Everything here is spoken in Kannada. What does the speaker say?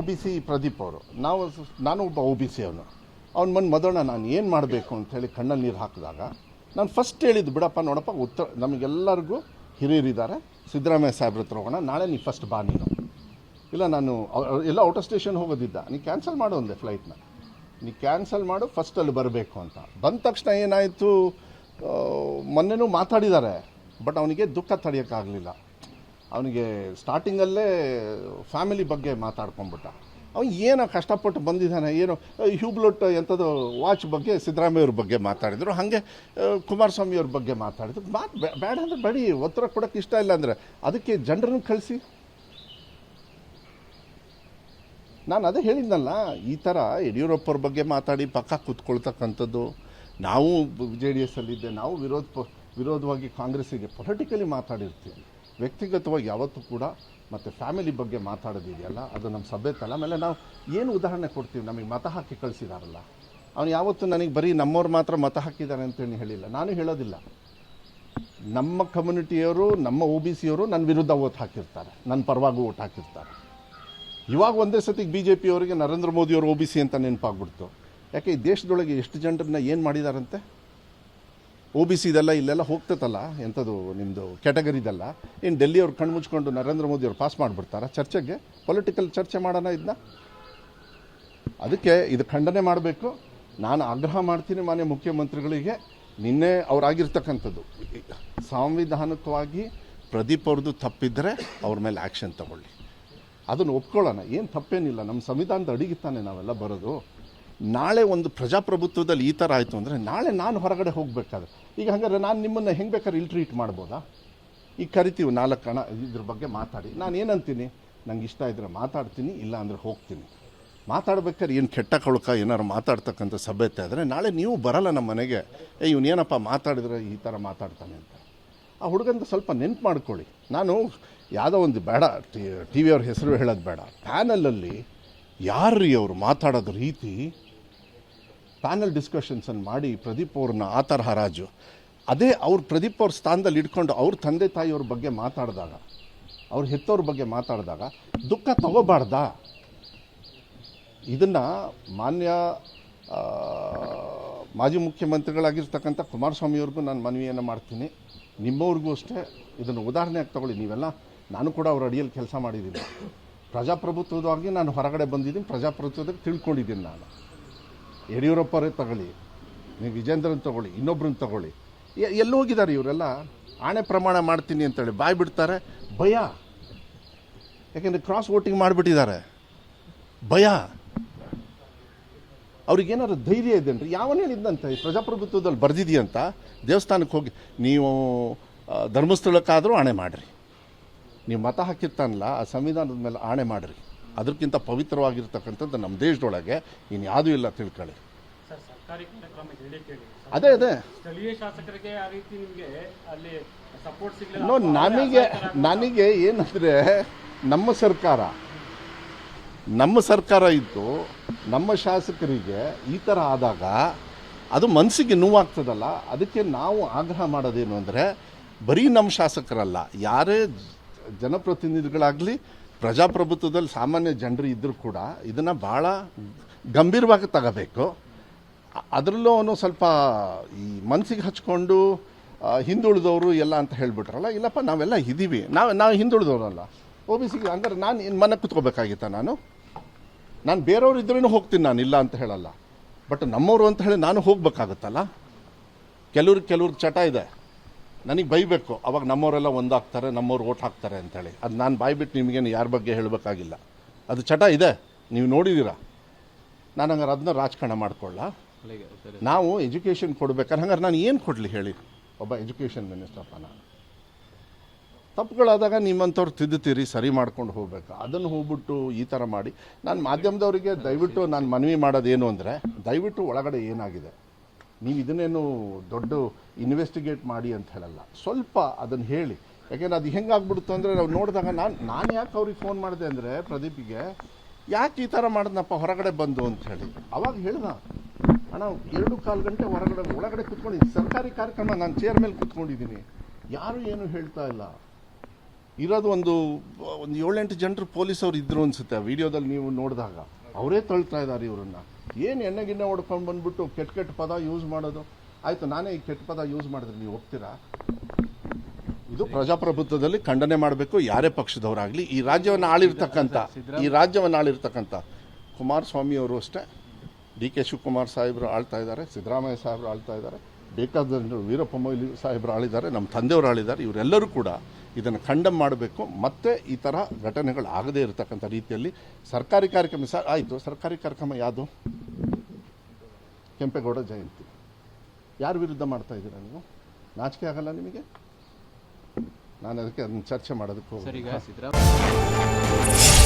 ಬಿ ಸಿ ಪ್ರದೀಪ್ ಅವರು, ನಾನು ಒಬ್ಬ ಒ ಬಿ ಸಿ ಅವನು. ಅವ್ನು ಮೊದಲ ನಾನು ಏನು ಮಾಡಬೇಕು ಅಂಥೇಳಿ ಕಣ್ಣಲ್ಲಿ ನೀರು ಹಾಕಿದಾಗ ನಾನು ಫಸ್ಟ್ ಹೇಳಿದ್ದು, ಬಿಡಪ್ಪ ನೋಡಪ್ಪ, ಉತ್ತರ ನಮಗೆಲ್ಲರಿಗೂ ಹಿರಿಯರಿದ್ದಾರೆ, ಸಿದ್ದರಾಮಯ್ಯ ಸಾಹೇಬ್ರ ಹತ್ರ ಹೋಗೋಣ, ನಾಳೆ ನೀ ಫಸ್ಟ್ ಬಾ ನೀನು. ಇಲ್ಲ, ನಾನು ಎಲ್ಲ ಔಟ್ ಆಫ್ ಸ್ಟೇಷನ್ ಹೋಗೋದಿದ್ದ, ನೀ ಕ್ಯಾನ್ಸಲ್ ಮಾಡು ಒಂದೇ ಫ್ಲೈಟ್ನ, ನೀ ಕ್ಯಾನ್ಸಲ್ ಮಾಡು, ಫಸ್ಟ್ ಅಲ್ಲಿ ಬರಬೇಕು ಅಂತ. ಬಂದ ತಕ್ಷಣ ಏನಾಯಿತು, ಮೊನ್ನೆನೂ ಮಾತಾಡಿದ್ದಾರೆ, ಬಟ್ ಅವನಿಗೆ ದುಃಖ ತಡೆಯೋಕ್ಕಾಗಲಿಲ್ಲ. ಅವನಿಗೆ ಸ್ಟಾರ್ಟಿಂಗಲ್ಲೇ ಫ್ಯಾಮಿಲಿ ಬಗ್ಗೆ ಮಾತಾಡ್ಕೊಂಡ್ಬಿಟ್ಟ. ಅವನು ಏನೋ ಕಷ್ಟಪಟ್ಟು ಬಂದಿದ್ದಾನೆ, ಏನೋ ಹ್ಯೂಬ್ಲೊಟ್ ಎಂಥದ್ದು ವಾಚ್ ಬಗ್ಗೆ ಸಿದ್ದರಾಮಯ್ಯವ್ರ ಬಗ್ಗೆ ಮಾತಾಡಿದರು, ಹಾಗೆ ಕುಮಾರಸ್ವಾಮಿಯವ್ರ ಬಗ್ಗೆ ಮಾತಾಡಿದ್ರು. ಬೇಡ ಅಂದರೆ ಬಡಿ, ಉತ್ತರ ಕೊಡೋಕ್ಕೆ ಇಷ್ಟ ಇಲ್ಲ ಅಂದರೆ ಅದಕ್ಕೆ ಜನರನ್ನು ಕಳಿಸಿ. ನಾನು ಅದೇ ಹೇಳಿದ್ನಲ್ಲ, ಈ ಥರ ಯಡಿಯೂರಪ್ಪವ್ರ ಬಗ್ಗೆ ಮಾತಾಡಿ ಪಕ್ಕ ಕೂತ್ಕೊಳ್ತಕ್ಕಂಥದ್ದು. ನಾವು ಜೆ ಡಿ ಎಸ್ ಅಲ್ಲಿದ್ದೆ, ನಾವು ವಿರೋಧವಾಗಿ ಕಾಂಗ್ರೆಸ್ಸಿಗೆ ಪೊಲಿಟಿಕಲಿ ಮಾತಾಡಿರ್ತೀವಿ, ವ್ಯಕ್ತಿಗತವಾಗಿ ಯಾವತ್ತೂ ಕೂಡ. ಮತ್ತು ಫ್ಯಾಮಿಲಿ ಬಗ್ಗೆ ಮಾತಾಡೋದಿದೆಯಲ್ಲ, ಅದು ನಮ್ಮ ಸಭ್ಯತೆ ಅಲ್ಲ. ಆಮೇಲೆ ನಾವು ಏನು ಉದಾಹರಣೆ ಕೊಡ್ತೀವಿ, ನಮಗೆ ಮತ ಹಾಕಿ ಕಳಿಸಿದಾರಲ್ಲ, ಅವನು ಯಾವತ್ತೂ ನನಗೆ ಬರೀ ನಮ್ಮವ್ರು ಮಾತ್ರ ಮತ ಹಾಕಿದ್ದಾರೆ ಅಂತೇಳಿ ಹೇಳಿಲ್ಲ, ನಾನು ಹೇಳೋದಿಲ್ಲ. ನಮ್ಮ ಕಮ್ಯುನಿಟಿಯವರು, ನಮ್ಮ ಒ ಬಿ ಸಿಯವರು ನನ್ನ ವಿರುದ್ಧ ಓಟ್ ಹಾಕಿರ್ತಾರೆ, ನನ್ನ ಪರವಾಗಿ ಓಟ್ ಹಾಕಿರ್ತಾರೆ. ಇವಾಗ ಒಂದೇ ಸತಿಗೆ ಬಿ ಜೆ ಪಿಯವರಿಗೆ ನರೇಂದ್ರ ಮೋದಿಯವರು ಒ ಬಿ ಸಿ ಅಂತ ನೆನಪಾಗ್ಬಿಡ್ತು. ಯಾಕೆ ಈ ದೇಶದೊಳಗೆ ಎಷ್ಟು ಜನರನ್ನ ಏನು ಮಾಡಿದಾರಂತೆ, ಒ ಬಿ ಸಿ ಇದೆಲ್ಲ ಇಲ್ಲೆಲ್ಲ ಹೋಗ್ತೈತಲ್ಲ, ಎಂಥದ್ದು ನಿಮ್ಮದು ಕ್ಯಾಟಗರಿದೆಲ್ಲ, ಇನ್ನು ಡೆಲ್ಲಿಯವ್ರು ಕಣ್ಣು ಮುಚ್ಕೊಂಡು ನರೇಂದ್ರ ಮೋದಿಯವ್ರು ಪಾಸ್ ಮಾಡಿಬಿಡ್ತಾರೆ ಚರ್ಚೆಗೆ, ಪೊಲಿಟಿಕಲ್ ಚರ್ಚೆ ಮಾಡೋಣ ಇದನ್ನ. ಅದಕ್ಕೆ ಇದು ಖಂಡನೆ ಮಾಡಬೇಕು. ನಾನು ಆಗ್ರಹ ಮಾಡ್ತೀನಿ ಮಾನ್ಯ ಮುಖ್ಯಮಂತ್ರಿಗಳಿಗೆ, ನಿನ್ನೆ ಅವರಾಗಿರ್ತಕ್ಕಂಥದ್ದು ಸಾಂವಿಧಾನಿಕವಾಗಿ ಪ್ರದೀಪ್ ಅವ್ರದ್ದು ತಪ್ಪಿದ್ದರೆ ಅವ್ರ ಮೇಲೆ ಆ್ಯಕ್ಷನ್ ತಗೊಳ್ಳಿ, ಅದನ್ನು ಒಪ್ಕೊಳ್ಳೋಣ, ಏನು ತಪ್ಪೇನಿಲ್ಲ. ನಮ್ಮ ಸಂವಿಧಾನದ ಅಡಿಗಿತ್ತಾನೆ ನಾವೆಲ್ಲ ಬರೋದು. ನಾಳೆ ಒಂದು ಪ್ರಜಾಪ್ರಭುತ್ವದಲ್ಲಿ ಈ ಥರ ಆಯಿತು ಅಂದರೆ ನಾಳೆ ನಾನು ಹೊರಗಡೆ ಹೋಗಬೇಕಾದ್ರೆ, ಈಗ ಹಾಗಾದ್ರೆ ನಾನು ನಿಮ್ಮನ್ನು ಹೆಂಗೆ ಬೇಕಾದ್ರೆ ಇಲ್ಲಿ ಟ್ರೀಟ್ ಮಾಡ್ಬೋದಾ? ಈಗ ಕರಿತೀವಿ 4 ಕಣ ಇದ್ರ ಬಗ್ಗೆ ಮಾತಾಡಿ, ನಾನು ಏನಂತೀನಿ, ನಂಗೆ ಇಷ್ಟ ಇದ್ದರೆ ಮಾತಾಡ್ತೀನಿ, ಇಲ್ಲ ಅಂದರೆ ಹೋಗ್ತೀನಿ. ಮಾತಾಡ್ಬೇಕಾದ್ರೆ ಏನು ಕೆಟ್ಟ ಕಳುಕ ಏನಾರು ಮಾತಾಡ್ತಕ್ಕಂಥ ಸಭ್ಯತೆ ಆದರೆ ನಾಳೆ ನೀವು ಬರಲ್ಲ ನಮ್ಮ ಮನೆಗೆ, ಇವನೇನಪ್ಪ ಮಾತಾಡಿದ್ರೆ ಈ ಥರ ಮಾತಾಡ್ತಾನೆ ಅಂತ. ಆ ಹುಡುಗಂತ ಸ್ವಲ್ಪ ನೆನ್ಪು ಮಾಡ್ಕೊಳ್ಳಿ. ನಾನು ಯಾವುದೋ ಒಂದು ಬೇಡ, ಟಿ ವಿ ಅವ್ರ ಹೆಸರು ಹೇಳೋದು ಬೇಡ, ಪ್ಯಾನಲಲ್ಲಿ ಯಾರ್ರೀ ಅವರು ಮಾತಾಡೋದು ರೀತಿ, ಪ್ಯಾನಲ್ ಡಿಸ್ಕಷನ್ಸನ್ನು ಮಾಡಿ ಪ್ರದೀಪ್ ಅವ್ರನ್ನ ಆ ಥರ ಹರಾಜು, ಅದೇ ಅವ್ರು ಪ್ರದೀಪ್ ಅವ್ರ ಸ್ಥಾನದಲ್ಲಿ ಇಟ್ಕೊಂಡು ಅವ್ರ ತಂದೆ ತಾಯಿಯವ್ರ ಬಗ್ಗೆ ಮಾತಾಡಿದಾಗ, ಅವ್ರ ಹೆತ್ತವ್ರ ಬಗ್ಗೆ ಮಾತಾಡಿದಾಗ ದುಃಖ ತಗೋಬಾರ್ದಾ? ಇದನ್ನು ಮಾನ್ಯ ಮಾಜಿ ಮುಖ್ಯಮಂತ್ರಿಗಳಾಗಿರ್ತಕ್ಕಂಥ ಕುಮಾರಸ್ವಾಮಿಯವ್ರಿಗೂ ನಾನು ಮನವಿಯನ್ನು ಮಾಡ್ತೀನಿ, ನಿಮ್ಮವ್ರಿಗೂ ಅಷ್ಟೇ. ಇದನ್ನು ಉದಾಹರಣೆಯಾಗಿ ತಗೊಳ್ಳಿ. ನೀವೆಲ್ಲ, ನಾನು ಕೂಡ ಅವ್ರ ಅಡಿಯಲ್ಲಿ ಕೆಲಸ ಮಾಡಿದ್ದೀನಿ, ಪ್ರಜಾಪ್ರಭುತ್ವವಾಗಿ ನಾನು ಹೊರಗಡೆ ಬಂದಿದ್ದೀನಿ, ಪ್ರಜಾಪ್ರಭುತ್ವದಾಗ ತಿಳ್ಕೊಂಡಿದ್ದೀನಿ ನಾನು. ಯಡಿಯೂರಪ್ಪರೇ ತಗೊಳ್ಳಿ, ನೀವು ವಿಜೇಂದ್ರನ್ ತಗೊಳ್ಳಿ, ಇನ್ನೊಬ್ರನ್ನ ತಗೊಳ್ಳಿ, ಎಲ್ಲಿ ಹೋಗಿದ್ದಾರೆ ಇವರೆಲ್ಲ? ಆಣೆ ಪ್ರಮಾಣ ಮಾಡ್ತೀನಿ ಅಂತೇಳಿ ಬಾಯ್ ಬಿಡ್ತಾರೆ, ಭಯ. ಯಾಕೆಂದರೆ ಕ್ರಾಸ್ ವೋಟಿಂಗ್ ಮಾಡಿಬಿಟ್ಟಿದ್ದಾರೆ, ಭಯ. ಅವ್ರಿಗೇನಾದ್ರು ಧೈರ್ಯ ಇದೆನ್ರಿ? ಯಾವನು ಹೇಳಿದ್ದಂತೆ ಈ ಪ್ರಜಾಪ್ರಭುತ್ವದಲ್ಲಿ ಬರ್ದಿದೆಯಂತ? ದೇವಸ್ಥಾನಕ್ಕೆ ಹೋಗಿ ನೀವು ಧರ್ಮಸ್ಥಳಕ್ಕಾದರೂ ಆಣೆ ಮಾಡಿರಿ, ನೀವು ಮತ ಹಾಕಿರ್ತಾನಲ್ಲ ಆ ಸಂವಿಧಾನದ ಮೇಲೆ ಆಣೆ ಮಾಡಿರಿ. ಅದಕ್ಕಿಂತ ಪವಿತ್ರವಾಗಿರ್ತಕ್ಕಂಥದ್ದು ನಮ್ಮ ದೇಶದೊಳಗೆ ಇನ್ಯಾವುದೂ ಇಲ್ಲ, ತಿಳ್ಕೊಳ್ಳಿ. ಅದೇ ಸ್ಥಳೀಯ ಶಾಸಕರಿಗೆ ಆ ರೀತಿ ನಿಮಗೆ ಅಲ್ಲಿ ಸಪೋರ್ಟ್ ಸಿಗಲಿಲ್ಲ. ನನಗೆ ಏನಂದರೆ, ನಮ್ಮ ಸರ್ಕಾರ ಇದ್ದು ನಮ್ಮ ಶಾಸಕರಿಗೆ ಈ ಥರ ಆದಾಗ ಅದು ಮನಸ್ಸಿಗೆ ನೋವಾಗ್ತದಲ್ಲ. ಅದಕ್ಕೆ ನಾವು ಆಗ್ರಹ ಮಾಡೋದೇನು ಅಂದರೆ, ಬರೀ ನಮ್ಮ ಶಾಸಕರಲ್ಲ, ಯಾರೇ ಜನಪ್ರತಿನಿಧಿಗಳಾಗಲಿ, ಪ್ರಜಾಪ್ರಭುತ್ವದಲ್ಲಿ ಸಾಮಾನ್ಯ ಜನರು ಇದ್ದರೂ ಕೂಡ ಇದನ್ನು ಭಾಳ ಗಂಭೀರವಾಗಿ ತಗೋಬೇಕು. ಅದರಲ್ಲೂ ಅವನು ಸ್ವಲ್ಪ ಈ ಮನಸ್ಸಿಗೆ ಹಚ್ಕೊಂಡು ಹಿಂದುಳಿದವರು ಎಲ್ಲ ಅಂತ ಹೇಳಿಬಿಟ್ರಲ್ಲ, ಇಲ್ಲಪ್ಪ ನಾವೆಲ್ಲ ಇದ್ದೀವಿ, ನಾವು ಹಿಂದುಳಿದವರಲ್ಲ, ಒ ಬಿ ಸಿಗೆ. ಹಂಗಾರೆ ನಾನು ಏನು ಮನೆ ಕೂತ್ಕೋಬೇಕಾಗಿತ್ತ? ನಾನು ಬೇರೆಯವ್ರು ಇದ್ರೂ ಹೋಗ್ತೀನಿ, ನಾನು ಇಲ್ಲ ಅಂತ ಹೇಳಲ್ಲ, ಬಟ್ ನಮ್ಮವರು ಅಂತ ಹೇಳಿ ನಾನು ಹೋಗ್ಬೇಕಾಗತ್ತಲ್ಲ. ಕೆಲವ್ರಿಗೆ ಚಟ ಇದೆ, ನನಗೆ ಬೈಬೇಕು, ಅವಾಗ ನಮ್ಮವರೆಲ್ಲ ಒಂದಾಗ್ತಾರೆ, ನಮ್ಮವ್ರು ಓಟ್ ಹಾಕ್ತಾರೆ ಅಂತೇಳಿ. ಅದು ನಾನು ಬಾಯ್ಬಿಟ್ಟು ನಿಮಗೇನು ಯಾರ ಬಗ್ಗೆ ಹೇಳಬೇಕಾಗಿಲ್ಲ, ಅದು ಚಟ ಇದೆ, ನೀವು ನೋಡಿದ್ದೀರಾ. ನಾನು ಹಂಗಾರೆ ಅದನ್ನ ರಾಜಕಾರಣ ಮಾಡ್ಕೊಳ್ಳ? ನಾವು ಎಜುಕೇಷನ್ ಕೊಡ್ಬೇಕಾದ್ರೆ ಹಂಗಾರೆ ನಾನು ಏನು ಕೊಡಲಿ ಹೇಳಿ? ಒಬ್ಬ ಎಜುಕೇಷನ್ ಮಿನಿಸ್ಟರ್ಪ್ಪ ನಾನು. ತಪ್ಪುಗಳಾದಾಗ ನಿಮ್ಮಂಥವ್ರು ತಿದ್ದುತ್ತೀರಿ, ಸರಿ ಮಾಡ್ಕೊಂಡು ಹೋಗ್ಬೇಕು. ಅದನ್ನು ಹೋಗ್ಬಿಟ್ಟು ಈ ಥರ ಮಾಡಿ, ನಾನು ಮಾಧ್ಯಮದವರಿಗೆ ದಯವಿಟ್ಟು ನಾನು ಮನವಿ ಮಾಡೋದೇನು ಅಂದರೆ, ದಯವಿಟ್ಟು ಒಳಗಡೆ ಏನಾಗಿದೆ ನೀವು ಇದನ್ನೇನು ದೊಡ್ಡ ಇನ್ವೆಸ್ಟಿಗೇಟ್ ಮಾಡಿ ಅಂತ ಹೇಳಲ್ಲ, ಸ್ವಲ್ಪ ಅದನ್ನು ಹೇಳಿ. ಯಾಕೆಂದರೆ ಅದು ಹೆಂಗಾಗ್ಬಿಡುತ್ತೆ ಅಂದರೆ, ನಾವು ನೋಡಿದಾಗ ನಾನು ಯಾಕೆ ಅವ್ರಿಗೆ ಫೋನ್ ಮಾಡಿದೆ ಅಂದರೆ, ಪ್ರದೀಪಿಗೆ ಯಾಕೆ ಈ ಥರ ಮಾಡಿದ್ನಪ್ಪ ಹೊರಗಡೆ ಬಂದು ಅಂತ ಹೇಳಿ. ಅವಾಗ ಹೇಳ್ದ, ಅಣ್ಣ 2-4 ಗಂಟೆ ಒಳಗಡೆ ಕೂತ್ಕೊಂಡಿದ್ದೀನಿ, ಸರ್ಕಾರಿ ಕಾರ್ಯಕ್ರಮ, ನಾನು ಚೇರ್ ಮೇಲೆ ಕೂತ್ಕೊಂಡಿದ್ದೀನಿ, ಯಾರೂ ಏನು ಹೇಳ್ತಾ ಇಲ್ಲ. ಇರೋದು ಒಂದು 7-8 ಜನರು ಪೊಲೀಸವ್ರು ಇದ್ರು ಅನಿಸುತ್ತೆ ಆ ವಿಡಿಯೋದಲ್ಲಿ ನೀವು ನೋಡಿದಾಗ. ಅವರೇ ತಳ್ತಾ ಇದ್ದಾರೆ ಇವರನ್ನು. ಏನು ಎಣ್ಣೆ ಗಿಣ್ಣೆ ಹೊಡ್ಕೊಂಡು ಬಂದ್ಬಿಟ್ಟು ಕೆಟ್ಟ ಪದ ಯೂಸ್ ಮಾಡೋದು. ಆಯಿತು, ನಾನೇ ಈ ಕೆಟ್ಟ ಪದ ಯೂಸ್ ಮಾಡಿದ್ರೆ ನೀವು ಒಪ್ತೀರಾ? ಇದು ಪ್ರಜಾಪ್ರಭುತ್ವದಲ್ಲಿ ಖಂಡನೆ ಮಾಡಬೇಕು, ಯಾರೇ ಪಕ್ಷದವರಾಗಲಿ. ಈ ರಾಜ್ಯವನ್ನು ಆಳಿರ್ತಕ್ಕಂಥ ಕುಮಾರಸ್ವಾಮಿ ಅವರು ಅಷ್ಟೇ, DK ಶಿವಕುಮಾರ್ ಸಾಹೇಬರು ಆಳ್ತಾ ಇದ್ದಾರೆ, ಸಿದ್ದರಾಮಯ್ಯ ಸಾಹೇಬರು ಆಳ್ತಾ ಇದ್ದಾರೆ, ಬೇಕಾದ ವೀರಪ್ಪ ಮೊಯ್ಲಿ ಸಾಹೇಬರು ಆಳಿದ್ದಾರೆ, ನಮ್ಮ ತಂದೆಯವರು ಆಳಿದ್ದಾರೆ. ಇವರೆಲ್ಲರೂ ಕೂಡ ಇದನ್ನು ಖಂಡನೆ ಮಾಡಬೇಕು. ಮತ್ತೆ ಈ ಥರ ಘಟನೆಗಳು ಆಗದೇ ಇರತಕ್ಕಂಥ ರೀತಿಯಲ್ಲಿ ಸರ್ಕಾರಿ ಕಾರ್ಯಕ್ರಮ ಆಯಿತು. ಸರ್ಕಾರಿ ಕಾರ್ಯಕ್ರಮ ಯಾವುದು? ಕೆಂಪೇಗೌಡ ಜಯಂತಿ. ಯಾರ ವಿರುದ್ಧ ಮಾಡ್ತಾ ಇದ್ದೀರಾ ನೀವು? ನಾಚಿಕೆ ಆಗಲ್ಲ ನಿಮಗೆ? ನಾನು ಅದಕ್ಕೆ ಅದನ್ನು ಚರ್ಚೆ ಮಾಡೋದಕ್ಕೆ ಸರ್, ಈಗ ಸಿದ್ದರಾಮಯ್ಯ